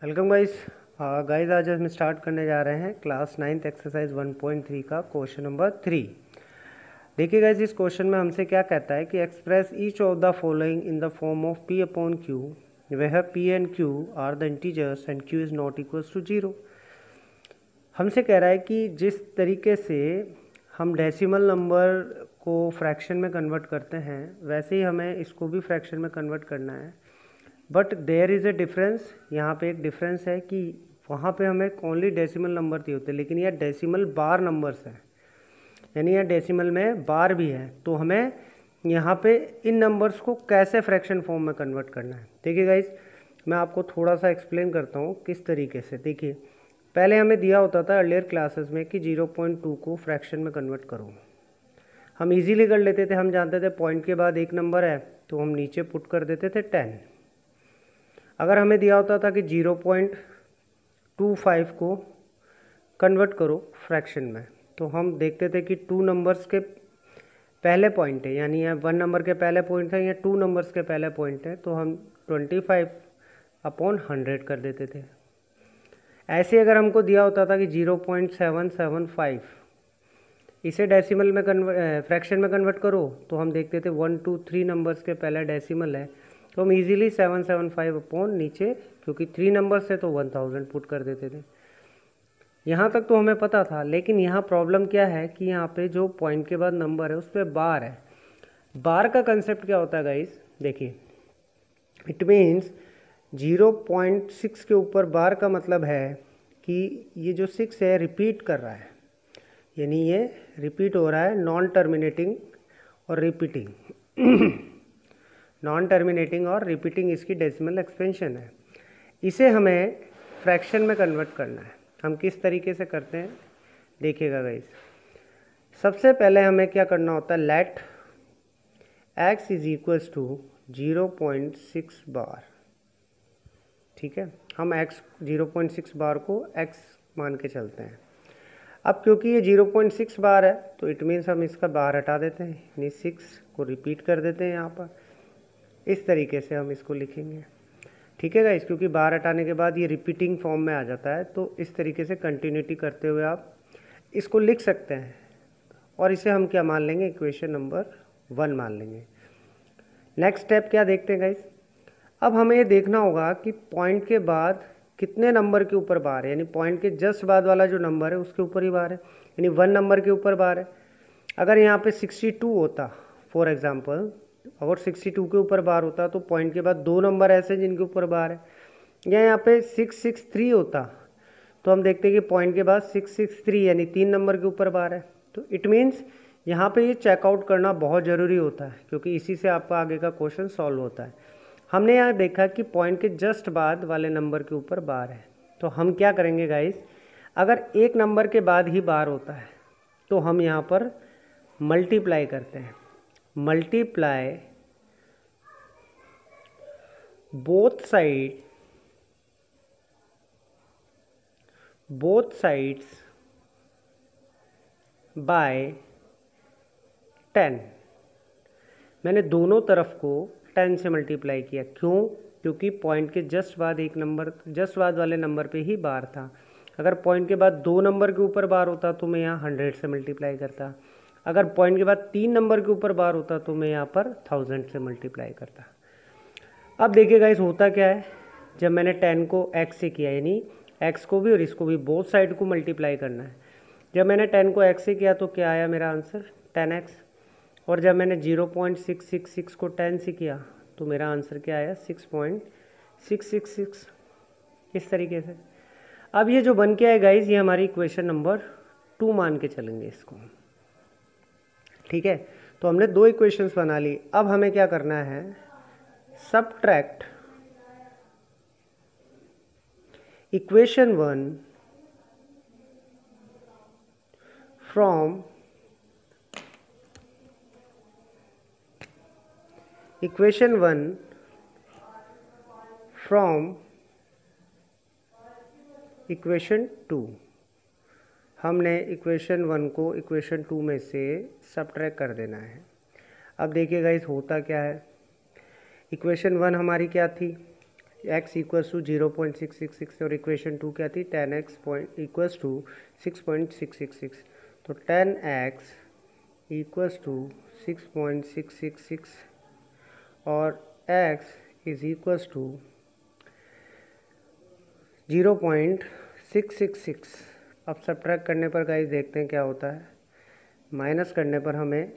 Welcome guys आज हम start करने जा रहे हैं क्लास 9th एक्सरसाइज 1.3 का क्वेश्चन नंबर 3। देखिए गाइस, इस क्वेश्चन में हमसे क्या कहता है कि express each of the following in the form of p upon q where p and q are the integers and q is not equals to 0। हमसे कह रहा है कि जिस तरीके से हम डेसिमल नंबर को फ्रैक्शन में कन्वर्ट करते हैं वैसे ही हमें इसको भी फ्रैक्शन में कन्वर्ट करना है। But there is a difference, यहाँ पे एक डिफरेंस है कि वहाँ पे हमें ओनली डेसिमल नंबर दिए होते हैं, लेकिन यह डेसिमल बार नंबर्स है, यानी यह डेसिमल में बार भी है। तो हमें यहाँ पे इन नंबर्स को कैसे फ्रैक्शन फॉर्म में कन्वर्ट करना है। देखिए गाइस, मैं आपको थोड़ा सा एक्सप्लेन करता हूँ किस तरीके से। देखिए, पहले हमें दिया होता था अर्लियर क्लासेस में कि 0.2 को फ्रैक्शन में कन्वर्ट करो। हम इजीली कर लेते थे, हम जानते थे पॉइंट के बाद एक नंबर है तो हम नीचे पुट कर देते थे 10। अगर हमें दिया होता था कि 0.25 को कन्वर्ट करो फ्रैक्शन में, तो हम देखते थे कि 2 नंबर्स के पहले पॉइंट है, यानी यह 1 नंबर के पहले पॉइंट है या 2 नंबर्स के पहले पॉइंट है, तो हम 25/100 कर देते थे। ऐसे अगर हमको दिया होता था कि 0.775 इसे डेसिमल में फ्रैक्शन में कन्वर्ट करो, तो हम देखते थे 1 2 3 नंबर्स के पहले डेसिमल है, तो हम इजीली 775 अपॉन नीचे, क्योंकि 3 नंबर्स है तो 1000 पुट कर देते थे। यहाँ तक तो हमें पता था, लेकिन यहाँ प्रॉब्लम क्या है कि यहाँ पे जो पॉइंट के बाद नंबर है उस पर बार है। बार का कंसेप्ट क्या होता है गाइस, देखिए, इट मीन्स 0.6 के ऊपर बार का मतलब है कि ये जो 6 है रिपीट कर रहा है, यानी ये रिपीट हो रहा है, नॉन टर्मिनेटिंग और रिपीटिंग नॉन टर्मिनेटिंग और रिपीटिंग इसकी डेसिमल एक्सपेंशन है। इसे हमें फ्रैक्शन में कन्वर्ट करना है। हम किस तरीके से करते हैं देखिएगा गाइस। सबसे पहले हमें क्या करना होता है, let x is equals to 0.6 bar. ठीक है, हम x 0.6 बार को x मान के चलते हैं। अब क्योंकि ये 0.6 बार है तो इट मीन्स हम इसका बार हटा देते हैं, यानी 6 को रिपीट कर देते हैं। यहाँ पर इस तरीके से हम इसको लिखेंगे। ठीक है गाइस, क्योंकि बार हटाने के बाद ये रिपीटिंग फॉर्म में आ जाता है, तो इस तरीके से कंटिन्यूटी करते हुए आप इसको लिख सकते हैं। और इसे हम क्या मान लेंगे, इक्वेशन नंबर 1 मान लेंगे। नेक्स्ट स्टेप क्या देखते हैं गाइस, अब हमें ये देखना होगा कि पॉइंट के बाद कितने नंबर के ऊपर बार है, यानी पॉइंट के जस्ट बाद वाला जो नंबर है उसके ऊपर ही बार है, यानी 1 नंबर के ऊपर बार है। अगर यहाँ पे 62 होता फॉर एग्जाम्पल, अगर 62 के ऊपर बार होता तो पॉइंट के बाद 2 नंबर ऐसे जिनके ऊपर बार है, या यहाँ पे 663 होता तो हम देखते हैं कि पॉइंट के बाद 663 यानी 3 नंबर के ऊपर बार है। तो इट मीन्स यहाँ पे ये चेकआउट करना बहुत ज़रूरी होता है, क्योंकि इसी से आपका आगे का क्वेश्चन सॉल्व होता है। हमने यहाँ देखा कि पॉइंट के जस्ट बाद वाले नंबर के ऊपर बार है, तो हम क्या करेंगे गाइस, अगर एक नंबर के बाद ही बार होता है तो हम यहाँ पर मल्टीप्लाई करते हैं। Multiply both sides by 10। मैंने दोनों तरफ को 10 से मल्टीप्लाई किया। क्यों? क्योंकि पॉइंट के जस्ट बाद एक नंबर, जस्ट बाद वाले नंबर पे ही बार था। अगर पॉइंट के बाद 2 नंबर के ऊपर बार होता तो मैं यहाँ 100 से मल्टीप्लाई करता। अगर पॉइंट के बाद 3 नंबर के ऊपर बार होता तो मैं यहाँ पर 1000 से मल्टीप्लाई करता। अब देखिए गाइस, होता क्या है, जब मैंने 10 को x से किया, यानी x को भी और इसको भी बोथ साइड को मल्टीप्लाई करना है। जब मैंने 10 को x से किया तो क्या आया मेरा आंसर, 10x। और जब मैंने 0.666 को 10 से किया तो मेरा आंसर क्या आया, 6.666। इस तरीके से अब ये जो बन के आए गाइस, ये हमारी इक्वेशन नंबर 2 मान के चलेंगे इसको। ठीक है, तो हमने 2 इक्वेशंस बना ली। अब हमें क्या करना है, subtract equation 1 from equation 1 from equation 2। हमने इक्वेशन 1 को इक्वेशन 2 में से सबट्रैक्ट कर देना है। अब देखिए गाइस, होता क्या है, इक्वेशन 1 हमारी क्या थी, x इक्वल्स टू 0.666 और इक्वेशन 2 क्या थी 10x इक्वल्स टू 6.666। तो 10x इक्वल्स टू 6.666 और x इज इक्वल्स टू 0.666। अब सब्ट्रैक्ट करने पर गाइस देखते हैं क्या होता है। माइनस करने पर हमें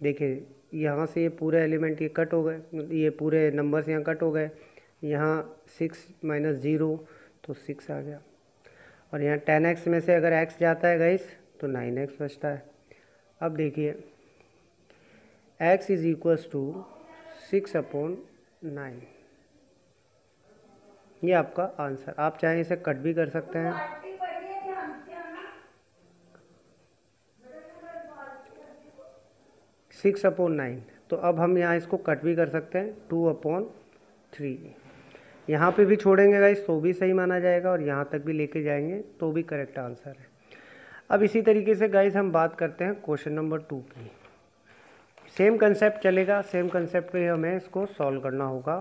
देखिए यहाँ से ये पूरे एलिमेंट ये कट हो गए, ये पूरे नंबर्स यहाँ कट हो गए। यहाँ 6 माइनस 0 तो 6 आ गया। और यहाँ 10x में से अगर x जाता है गाइस तो 9x बचता है। अब देखिए x इज इक्वल्स टू 6/9। ये आपका आंसर। आप चाहें इसे कट भी कर सकते हैं। Six upon 9। तो अब हम यहाँ इसको कट भी कर सकते हैं 2/3। यहाँ पे भी छोड़ेंगे गाइस तो भी सही माना जाएगा और यहाँ तक भी लेके जाएंगे तो भी करेक्ट आंसर है। अब इसी तरीके से गाइस हम बात करते हैं क्वेश्चन नंबर 2 की। सेम कंसेप्ट चलेगा, सेम कंसेप्ट पे हमें इसको सॉल्व करना होगा।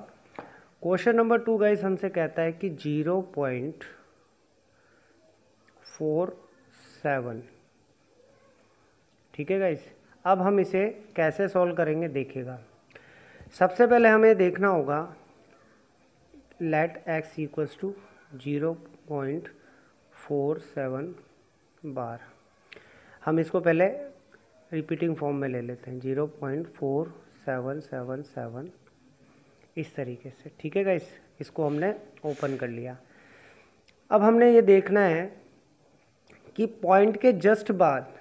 क्वेश्चन नंबर 2 गाइस हमसे कहता है कि 0.47। ठीक है गाइस। अब हम इसे कैसे सॉल्व करेंगे देखिएगा। सबसे पहले हमें देखना होगा लेट x इक्वल्स टू 0.47 बार। हम इसको पहले रिपीटिंग फॉर्म में ले लेते हैं 0.4777 इस तरीके से। ठीक है गाइस, इसको हमने ओपन कर लिया। अब हमने ये देखना है कि पॉइंट के जस्ट बाद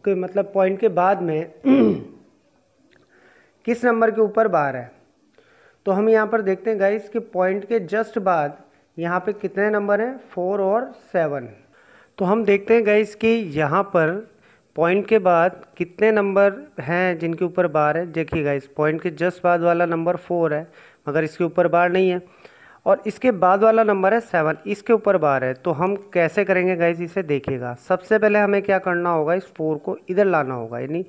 मतलब पॉइंट के बाद में किस नंबर के ऊपर बार है। तो हम यहाँ पर देखते हैं गाइस कि पॉइंट के जस्ट बाद यहाँ पे कितने नंबर हैं 4 और 7। तो हम देखते हैं गाइस कि यहाँ पर पॉइंट के बाद कितने नंबर हैं जिनके ऊपर बार है। देखिए गाइस पॉइंट के जस्ट बाद वाला नंबर 4 है मगर इसके ऊपर बार नहीं है, और इसके बाद वाला नंबर है 7, इसके ऊपर बार है। तो हम कैसे करेंगे गाइस इसे देखिएगा। सबसे पहले हमें क्या करना होगा, इस 4 को इधर लाना होगा, यानी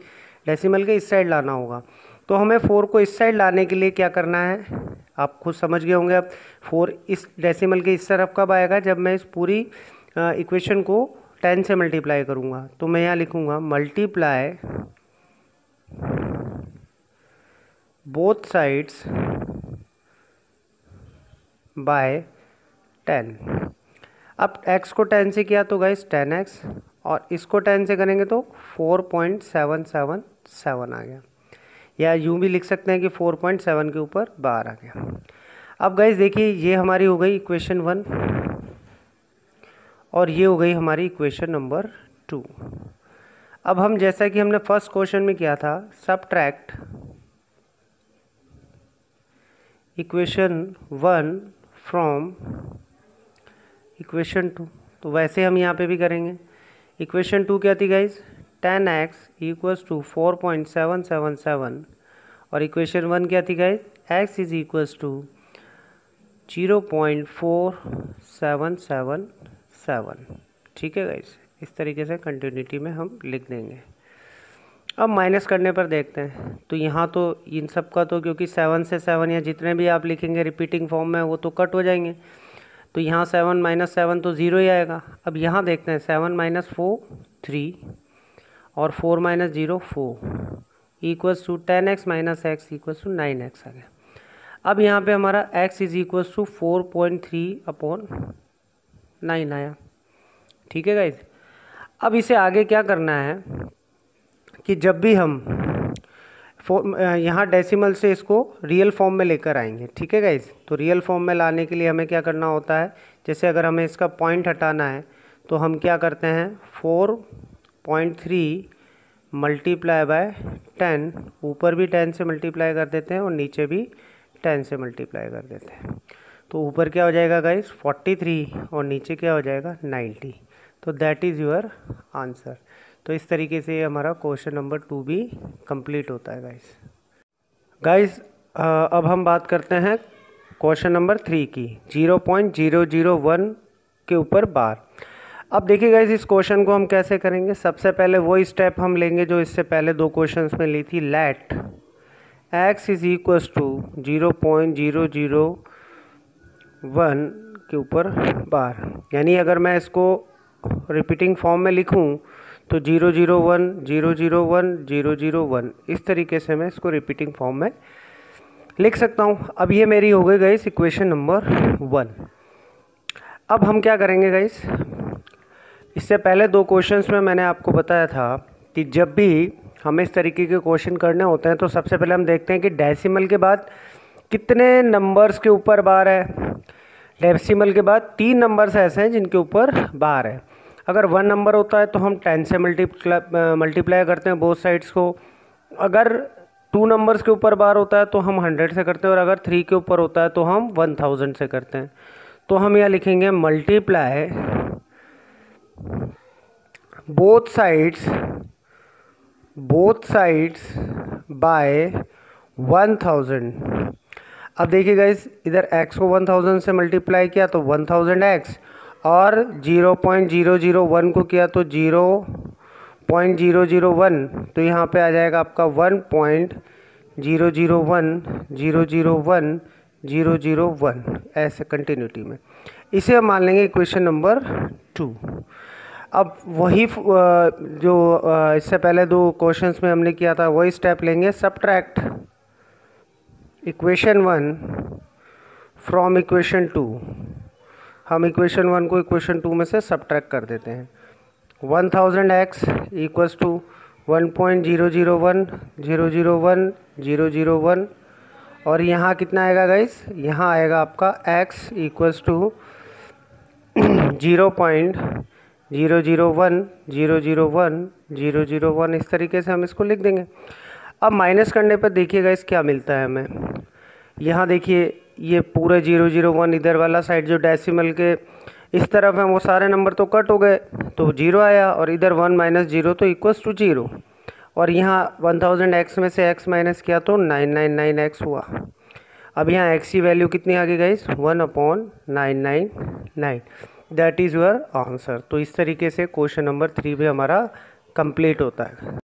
डेसिमल के इस साइड लाना होगा। तो हमें 4 को इस साइड लाने के लिए क्या करना है, आप खुद समझ गए होंगे। अब 4 इस डेसिमल के इस तरफ कब आएगा, जब मैं इस पूरी इक्वेशन को 10 से मल्टीप्लाई करूँगा। तो मैं यहाँ लिखूँगा मल्टीप्लाई बोथ साइड्स बाय 10। अब x को 10 से किया तो गाइस 10x, और इसको 10 से करेंगे तो 4.777 आ गया, या यूँ भी लिख सकते हैं कि 4.7 के ऊपर बार आ गया। अब गाइस देखिए ये हमारी हो गई इक्वेशन 1 और ये हो गई हमारी इक्वेशन नंबर 2। अब हम जैसा कि हमने फर्स्ट क्वेश्चन में किया था, सबट्रैक्ट इक्वेशन 1 फ्रॉम इक्वेशन 2, तो वैसे हम यहाँ पे भी करेंगे। इक्वेशन 2 क्या थी गाइज, 10x इक्वल्स टू 4.777, और इक्वेशन 1 क्या थी guys, x is equals to 0.4777। ठीक है गाइज, इस तरीके से कंटिन्यूटी में हम लिख देंगे। अब माइनस करने पर देखते हैं। तो यहाँ तो इन सब का तो क्योंकि 7 से 7 या जितने भी आप लिखेंगे रिपीटिंग फॉर्म में वो तो कट हो जाएंगे। तो यहाँ 7 माइनस 7 तो 0 ही आएगा। अब यहाँ देखते हैं 7 माइनस 4 3 और 4 minus 0 4 equals to 10x minus x equals to 9x आ गया। अब यहाँ पे हमारा x इज इक्वल्स टू 4.3/9 आया। ठीक है गाइज। अब इसे आगे क्या करना है कि जब भी हम यहाँ डेसिमल से इसको रियल फॉर्म में लेकर आएंगे। ठीक है गाइज। तो रियल फॉर्म में लाने के लिए हमें क्या करना होता है, जैसे अगर हमें इसका पॉइंट हटाना है तो हम क्या करते हैं 4.3 मल्टीप्लाई बाय 10, ऊपर भी 10 से मल्टीप्लाई कर देते हैं और नीचे भी 10 से मल्टीप्लाई कर देते हैं। तो ऊपर क्या हो जाएगा गाइज 43 और नीचे क्या हो जाएगा 90। तो दैट इज़ योर आंसर। तो इस तरीके से हमारा क्वेश्चन नंबर 2 भी कंप्लीट होता है गाइस। अब हम बात करते हैं क्वेश्चन नंबर 3 की, 0.001 के ऊपर बार। अब देखिए गाइस इस क्वेश्चन को हम कैसे करेंगे। सबसे पहले वही स्टेप हम लेंगे जो इससे पहले 2 क्वेश्चंस में ली थी। Let x is equals to 0.001 1 के ऊपर बार, यानी अगर मैं इसको रिपीटिंग फॉर्म में लिखूं तो 0 0 1 0 0 1 0 0 1, इस तरीके से मैं इसको रिपीटिंग फॉर्म में लिख सकता हूं। अब ये मेरी हो गई गाइस इक्वेशन नंबर 1। अब हम क्या करेंगे गाइस, इससे पहले 2 क्वेश्चंस में मैंने आपको बताया था कि जब भी हमें इस तरीके के क्वेश्चन करने होते हैं तो सबसे पहले हम देखते हैं कि डेसिमल के बाद कितने नंबर्स के ऊपर बार है। डेसिमल के बाद 3 नंबर्स ऐसे हैं जिनके ऊपर बार है। अगर 1 नंबर होता है तो हम 10 से मल्टीप्लाई करते हैं बोथ साइड्स को। अगर 2 नंबर्स के ऊपर बार होता है तो हम 100 से करते हैं, और अगर 3 के ऊपर होता है तो हम 1000 से करते हैं। तो हम यहाँ लिखेंगे मल्टीप्लाई बोथ साइड्स बाय 1000। अब देखिए गाइस, इधर x को 1000 से मल्टीप्लाई किया तो 1000x, और 0.001 को किया तो 0.001, तो यहाँ पे आ जाएगा आपका 1.001 ऐसे कंटिन्यूटी में। इसे हम मान लेंगे इक्वेशन नंबर 2। अब वही जो इससे पहले 2 क्वेश्चंस में हमने किया था वही स्टेप लेंगे। Subtract equation 1 from equation 2। हम इक्वेशन 1 को इक्वेशन 2 में से सब्ट्रैक्ट कर देते हैं। 1000x इक्वल्स टू 1.001 और यहाँ कितना आएगा गाइस, यहाँ आएगा आपका x इक्वल्स टू 0.001 इस तरीके से हम इसको लिख देंगे। अब माइनस करने पर देखिए गाइस क्या मिलता है हमें। यहाँ देखिए ये पूरे 001, इधर वाला साइड जो डेसिमल के इस तरफ है वो सारे नंबर तो कट हो गए तो 0 आया, और इधर 1 माइनस 0 तो इक्वल्स टू 0, और यहाँ 1000x में से x माइनस किया तो 999x हुआ। अब यहाँ x की वैल्यू कितनी आ गई guys, 1/999, that is your answer. तो इस तरीके से क्वेश्चन नंबर 3 भी हमारा कंप्लीट होता है।